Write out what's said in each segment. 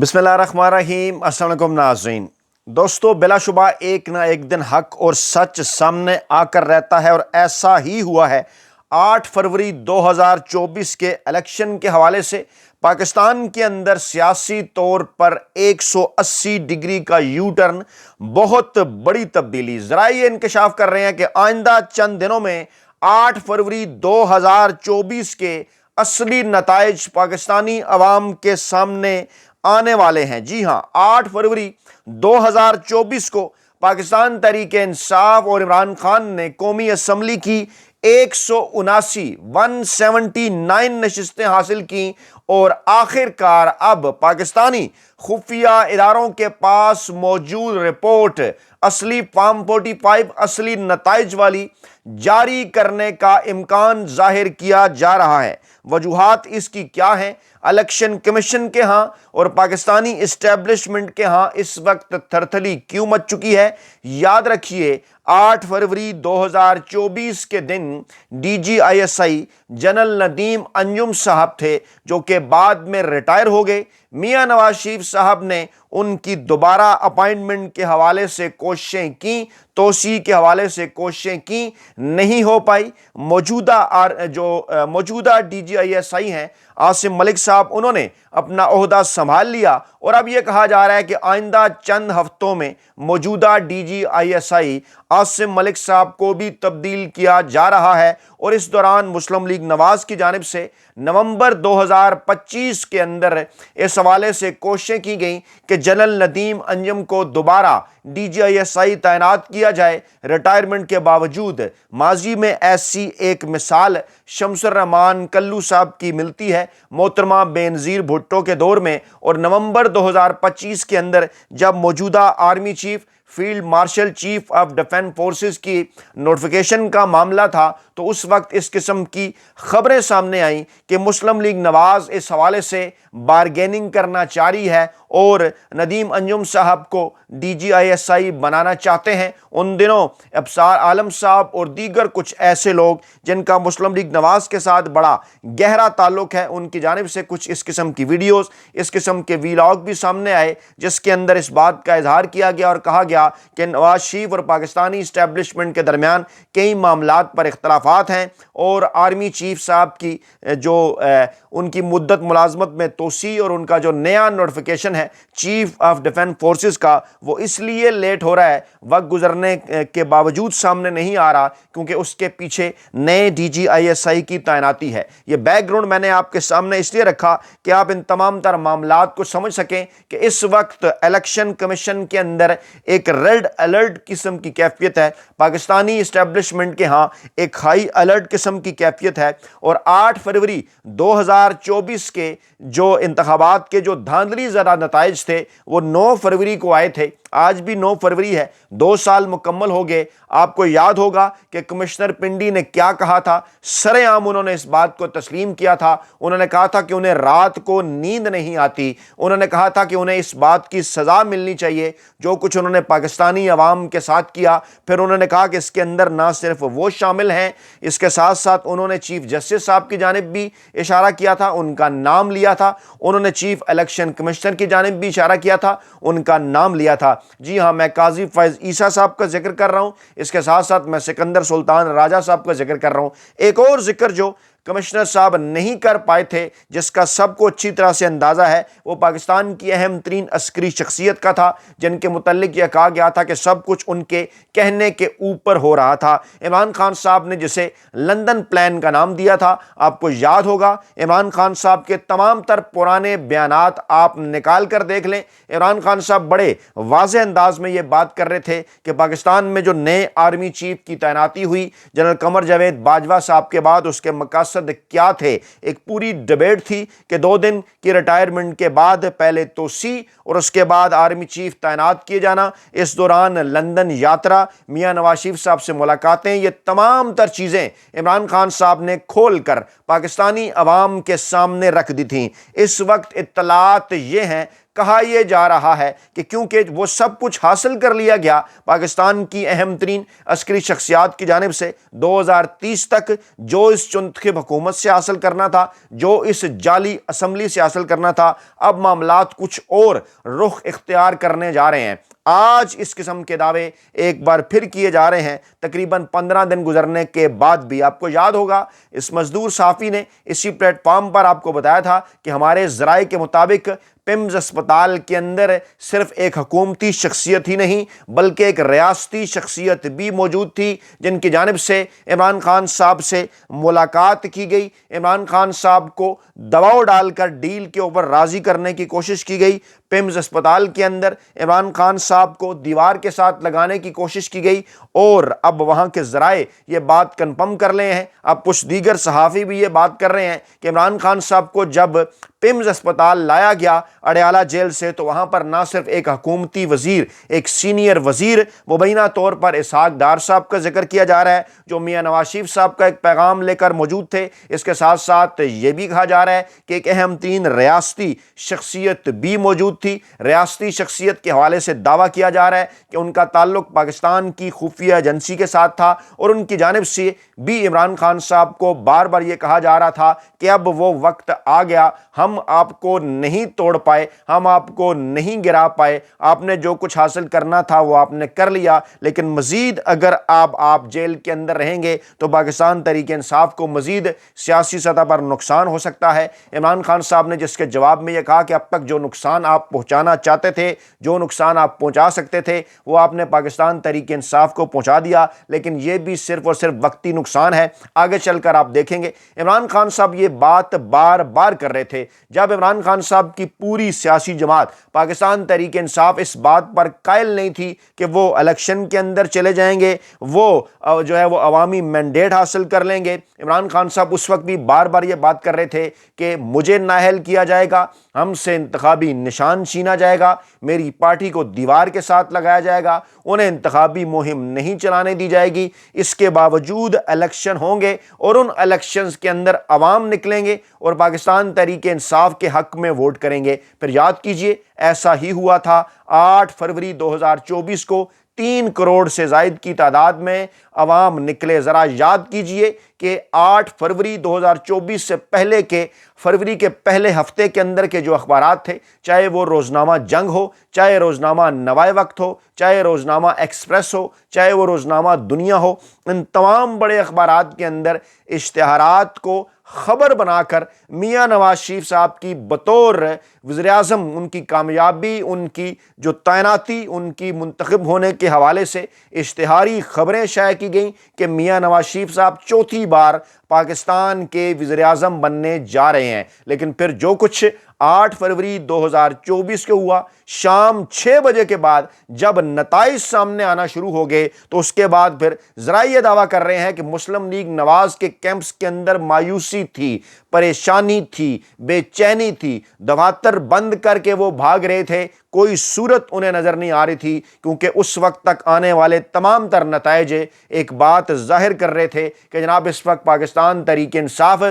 بسم اللہ الرحمن الرحیم۔ السلام علیکم ناظرین۔ دوستو، بلا شبہ ایک نہ ایک دن حق اور سچ سامنے آ کر رہتا ہے، اور ایسا ہی ہوا ہے۔ 8 فروری 2024 کے الیکشن کے حوالے سے پاکستان کے اندر سیاسی طور پر 180 ڈگری کا یو ٹرن، بہت بڑی تبدیلی۔ ذرائع انکشاف کر رہے ہیں کہ آئندہ چند دنوں میں 8 فروری 2024 کے اصلی نتائج پاکستانی عوام کے سامنے آنے والے ہیں۔ جی ہاں، 8 فروری 2024 کو پاکستان تحریک انصاف اور عمران خان نے قومی اسمبلی کی 179 نشستیں حاصل کی، اور آخر کار اب پاکستانی خفیہ اداروں کے پاس موجود رپورٹ اصلی فارم 45 اصلی نتائج والی جاری کرنے کا امکان ظاہر کیا جا رہا ہے۔ وجوہات اس کی کیا ہیں؟ الیکشن کمیشن کے ہاں اور پاکستانی اسٹیبلشمنٹ کے ہاں اس وقت تھرتھلی کیوں مچ چکی ہے؟ یاد رکھیے، 8 فروری 2024 کے دن D G I S I general Nadeem Anjum صاحب تھے، جو کہ بعد میں ریٹائر ہو گئے۔ میاں نواز شریف صاحب نے ان کی دوبارہ اپائنٹمنٹ کے حوالے سے کوششیں کی، توسیع کے حوالے سے کوششیں کی، نہیں ہو پائی۔ موجودہ ڈی جی آئی ایس آئی ہیں عاصم ملک صاحب، انہوں نے اپنا عہدہ سنبھال لیا، اور اب یہ کہا جا رہا ہے کہ آئندہ چند ہفتوں میں موجودہ D G I S I Asim Malik صاحب کو بھی تبدیل کیا جا رہا ہے۔ اور اس دوران مسلم لیگ نواز کی جانب سے نومبر 2025 کے اندر اس حوالے سے کوششیں کی گئیں کہ جنرل ندیم انجم کو دوبارہ ڈی جی آئی ایس آئی تعینات کیا جائے ریٹائرمنٹ کے باوجود۔ ماضی میں ایسی ایک مثال شمس الرحمان کلو صاحب کی ملتی ہے محترمہ بینظیر بھٹو کے دور میں، اور نومبر 2025 کے اندر جب موجودہ army chief field marshal chief of defence forces کی نوٹیفیکیشن کا معاملہ تھا، تو اس وقت اس قسم کی خبریں سامنے آئیں کہ مسلم لیگ نواز اس حوالے سے بارگیننگ کرنا چاہ رہی ہے اور ندیم انجم صاحب کو ڈی جی آئی ایس آئی بنانا چاہتے ہیں۔ ان دنوں ابصار عالم صاحب اور دیگر کچھ ایسے لوگ جن کا مسلم لیگ نواز کے ساتھ بڑا گہرا تعلق ہے، ان کی جانب سے کچھ اس قسم کی ویڈیوز، اس قسم کے ویلاگ بھی سامنے آئے، جس کے اندر اس بات کا اظہار کیا گیا اور کہا گیا کہ نواز شریف اور پاکستانی اسٹیبلشمنٹ کے درمیان کئی معاملات پر اختلافات ہیں، اور آرمی چیف صاحب کی جو ان کی مدت ملازمت میں توسیع اور ان کا جو نیا نوٹیفیکیشن ہے چیف آف ڈیفنس فورسز کا، وہ اس لیے لیٹ ہو رہا ہے، وقت گزرنے کے باوجود سامنے نہیں آ رہا، کیونکہ اس کے پیچھے نئے ڈی جی آئی ایس آئی کی تعیناتی ہے۔ یہ بیک گراؤنڈ میں نے آپ کے سامنے اس لیے رکھا کہ آپ ان تمام تر معاملات کو سمجھ سکیں کہ اس وقت الیکشن کمیشن کے اندر ایک ریڈ الرٹ قسم کی کیفیت ہے، پاکستانی اسٹیبلشمنٹ کے ہاں ایک ہائی الرٹ قسم کی کیفیت ہے۔ اور 8 فروری 2024 کے جو انتخابات کے جو دھاندلی زدہ نتائج تھے، وہ 9 فروری کو آئے تھے۔ آج بھی 9 فروری ہے، 2 سال مکمل ہو گئے۔ آپ کو یاد ہوگا کہ کمشنر پنڈی نے کیا کہا تھا، سرے عام انہوں نے اس بات کو تسلیم کیا تھا۔ انہوں نے کہا تھا کہ انہیں رات کو نیند نہیں آتی، انہوں نے کہا تھا کہ انہیں اس بات کی سزا ملنی چاہیے جو کچھ انہوں نے پاکستانی عوام کے ساتھ کیا۔ پھر انہوں نے کہا کہ اس کے اندر نہ صرف وہ شامل ہیں، اس کے ساتھ ساتھ انہوں نے چیف جسٹس صاحب کی جانب بھی اشارہ کیا تھا، ان کا نام لیا تھا۔ انہوں نے چیف الیکشن کمشنر کی جانب بھی اشارہ کیا تھا، ان کا نام لیا تھا۔ جی ہاں، میں قاضی فیض عیسیٰ صاحب کا ذکر کر رہا ہوں، اس کے ساتھ ساتھ میں سکندر سلطان راجہ صاحب کا ذکر کر رہا ہوں۔ ایک اور ذکر جو کمشنر صاحب نہیں کر پائے تھے، جس کا سب کو اچھی طرح سے اندازہ ہے، وہ پاکستان کی اہم ترین عسکری شخصیت کا تھا، جن کے متعلق یہ کہا گیا تھا کہ سب کچھ ان کے کہنے کے اوپر ہو رہا تھا۔ عمران خان صاحب نے جسے لندن پلان کا نام دیا تھا، آپ کو یاد ہوگا عمران خان صاحب کے تمام تر پرانے بیانات آپ نکال کر دیکھ لیں۔ عمران خان صاحب بڑے واضح انداز میں یہ بات کر رہے تھے کہ پاکستان میں جو نئے آرمی چیف کی تعیناتی ہوئی جنرل قمر جاوید باجوہ صاحب کے بعد، اس کے مقاصد کیا تھے۔ ایک پوری ڈیبیٹ تھی کہ 2 دن کی ریٹائرمنٹ کے بعد پہلے توسیع اور اس کے بعد آرمی چیف تعینات کیے جانا، اس دوران لندن یاترا، میاں نواز شریف صاحب سے ملاقاتیں، یہ تمام تر چیزیں عمران خان صاحب نے کھول کر پاکستانی عوام کے سامنے رکھ دی تھیں۔ اس وقت اطلاعات یہ ہیں کہا یہ جا رہا ہے کہ کیونکہ وہ سب کچھ حاصل کر لیا گیا پاکستان کی اہم ترین عسکری شخصیات کی جانب سے 2030 تک، جو اس چنتخب حکومت سے حاصل کرنا تھا، جو اس جعلی اسمبلی سے حاصل کرنا تھا، اب معاملات کچھ اور رخ اختیار کرنے جا رہے ہیں۔ آج اس قسم کے دعوے ایک بار پھر کیے جا رہے ہیں، تقریباً 15 دن گزرنے کے بعد بھی۔ آپ کو یاد ہوگا اس مزدور صحافی نے اسی پلیٹ فارم پر آپ کو بتایا تھا کہ ہمارے ذرائع کے مطابق پمز اسپتال کے اندر صرف ایک حکومتی شخصیت ہی نہیں بلکہ ایک ریاستی شخصیت بھی موجود تھی، جن کی جانب سے عمران خان صاحب سے ملاقات کی گئی، عمران خان صاحب کو دباؤ ڈال کر ڈیل کے اوپر راضی کرنے کی کوشش کی گئی۔ پمز اسپتال کے اندر عمران خان صاحب کو دیوار کے ساتھ لگانے کی کوشش کی گئی، اور اب وہاں کے ذرائع یہ بات کنفرم کر رہے ہیں، اب کچھ دیگر صحافی بھی یہ بات کر رہے ہیں کہ عمران خان صاحب کو جب پمز اسپتال لایا گیا اڈیالہ جیل سے، تو وہاں پر نہ صرف ایک حکومتی وزیر، ایک سینئر وزیر مبینہ طور پر اسحاق ڈار صاحب کا ذکر کیا جا رہا ہے، جو میاں نواز شریف صاحب کا ایک پیغام لے کر موجود تھے، اس کے ساتھ ساتھ یہ بھی کہا جا رہا ہے کہ ایک اہم ترین ریاستی شخصیت بھی موجود تھی۔ ریاستی شخصیت کے حوالے سے دعویٰ کیا جا رہا ہے کہ ان کا تعلق پاکستان کی خفیہ ایجنسی کے ساتھ تھا، اور ان کی جانب سے بھی عمران خان صاحب کو بار بار یہ کہا جا رہا تھا کہ اب وہ وقت آ گیا، ہم آپ کو نہیں توڑ پائے، ہم آپ کو نہیں گرا پائے، آپ نے جو کچھ حاصل کرنا تھا وہ آپ نے کر لیا، لیکن مزید اگر آپ جیل کے اندر رہیں گے تو پاکستان تحریک انصاف کو مزید سیاسی سطح پر نقصان ہو سکتا ہے۔ عمران خان صاحب نے جس کے جواب میں یہ کہا کہ اب تک جو نقصان آپ پہنچانا چاہتے تھے، جو نقصان آپ پہنچا سکتے تھے، وہ آپ نے پاکستان تحریک انصاف کو پہنچا دیا، لیکن یہ بھی صرف اور صرف وقتی نقصان ہے، آگے چل کر آپ دیکھیں گے۔ عمران خان صاحب یہ بات بار بار کر رہے تھے جب عمران خان صاحب کی پوری سیاسی جماعت پاکستان تحریک انصاف اس بات پر قائل نہیں تھی کہ وہ الیکشن کے اندر چلے جائیں گے، وہ جو ہے وہ عوامی مینڈیٹ حاصل کر لیں گے۔ عمران خان صاحب اس وقت بھی بار بار یہ بات کر رہے تھے کہ مجھے نااہل کیا جائے گا، ہم سے انتخابی نشان چھینا جائے گا، میری پارٹی کو دیوار کے ساتھ لگایا جائے گا، انہیں انتخابی مہم نہیں چلانے دی جائے گی۔ اس کے باوجود الیکشن ہوں گے اور ان الیکشنز کے اندر عوام نکلیں گے اور پاکستان تحریک انصاف کے حق میں ووٹ کریں گے۔ پھر یاد کیجئے ایسا ہی ہوا تھا۔ 8 فروری 2024 کو 3 کروڑ سے زائد کی تعداد میں عوام نکلے۔ ذرا یاد کیجئے کہ 8 فروری 2024 سے پہلے کے فروری کے پہلے ہفتے کے اندر کے جو اخبارات تھے، چاہے وہ روزنامہ جنگ ہو، چاہے روزنامہ نوائے وقت ہو، چاہے روزنامہ ایکسپریس ہو، چاہے وہ روزنامہ دنیا ہو، ان تمام بڑے اخبارات کے اندر اشتہارات کو خبر بنا کر میاں نواز شریف صاحب کی بطور وزیر اعظم، ان کی کامیابی، ان کی جو تعیناتی، ان کی منتخب ہونے کے حوالے سے اشتہاری خبریں شائع کی گئیں کہ میاں نواز شریف صاحب چوتھی بار پاکستان کے وزیر اعظم بننے جا رہے ہیں۔ لیکن پھر جو کچھ 8 فروری 2024 کو ہوا، شام 6 بجے کے بعد جب نتائج سامنے آنا شروع ہو گئے، تو اس کے بعد پھر ذرائع یہ دعویٰ کر رہے ہیں کہ مسلم لیگ نواز کے کیمپس کے اندر مایوسی تھی، پریشانی تھی، بے چینی تھی، دفاتر بند کر کے وہ بھاگ رہے تھے، کوئی صورت انہیں نظر نہیں آ رہی تھی، کیونکہ اس وقت تک آنے والے تمام تر نتائج ایک بات ظاہر کر رہے تھے کہ جناب اس وقت پاکستان تحریک انصاف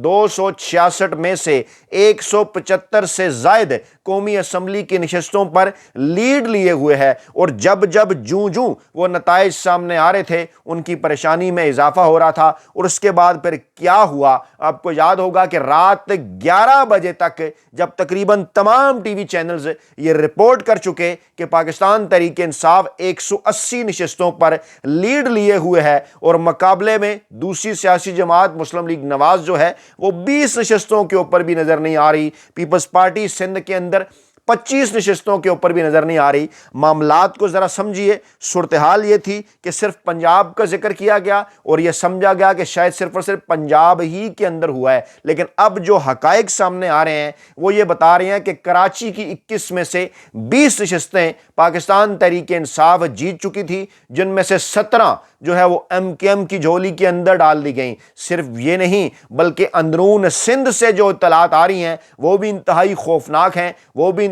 266 میں سے 175 سے زائد قومی اسمبلی کی نشستوں پر لیڈ لیے ہوئے ہے، اور جب جوں وہ نتائج سامنے آ رہے تھے ان کی پریشانی میں اضافہ ہو رہا تھا۔ اور اس کے بعد پھر کیا ہوا، آپ کو یاد ہوگا کہ رات 11 بجے تک جب تقریباً تمام ٹی وی چینلز یہ رپورٹ کر چکے کہ پاکستان تحریک انصاف 180 نشستوں پر لیڈ لیے ہوئے ہے، اور مقابلے میں دوسری سیاسی جماعت مسلم لیگ نواز جو ہے وہ 20 نشستوں کے اوپر بھی نظر نہیں آ رہی، پیپلز پارٹی سندھ کے اندر 25 نشستوں کے اوپر بھی نظر نہیں آ رہی۔ معاملات کو ذرا سمجھیے، صورتحال یہ تھی کہ صرف پنجاب کا ذکر کیا گیا اور یہ سمجھا گیا کہ شاید صرف اور صرف پنجاب ہی کے اندر ہوا ہے، لیکن اب جو حقائق سامنے آ رہے ہیں وہ یہ بتا رہے ہیں کہ کراچی کی 21 میں سے 20 نشستیں پاکستان تحریک انصاف جیت چکی تھی، جن میں سے 17 جو ہے وہ MKM کی جھولی کے اندر ڈال دی گئیں۔ صرف یہ نہیں بلکہ اندرون سندھ سے جو اطلاعات آ رہی ہیں وہ بھی انتہائی خوفناک ہیں، وہ بھی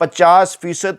50%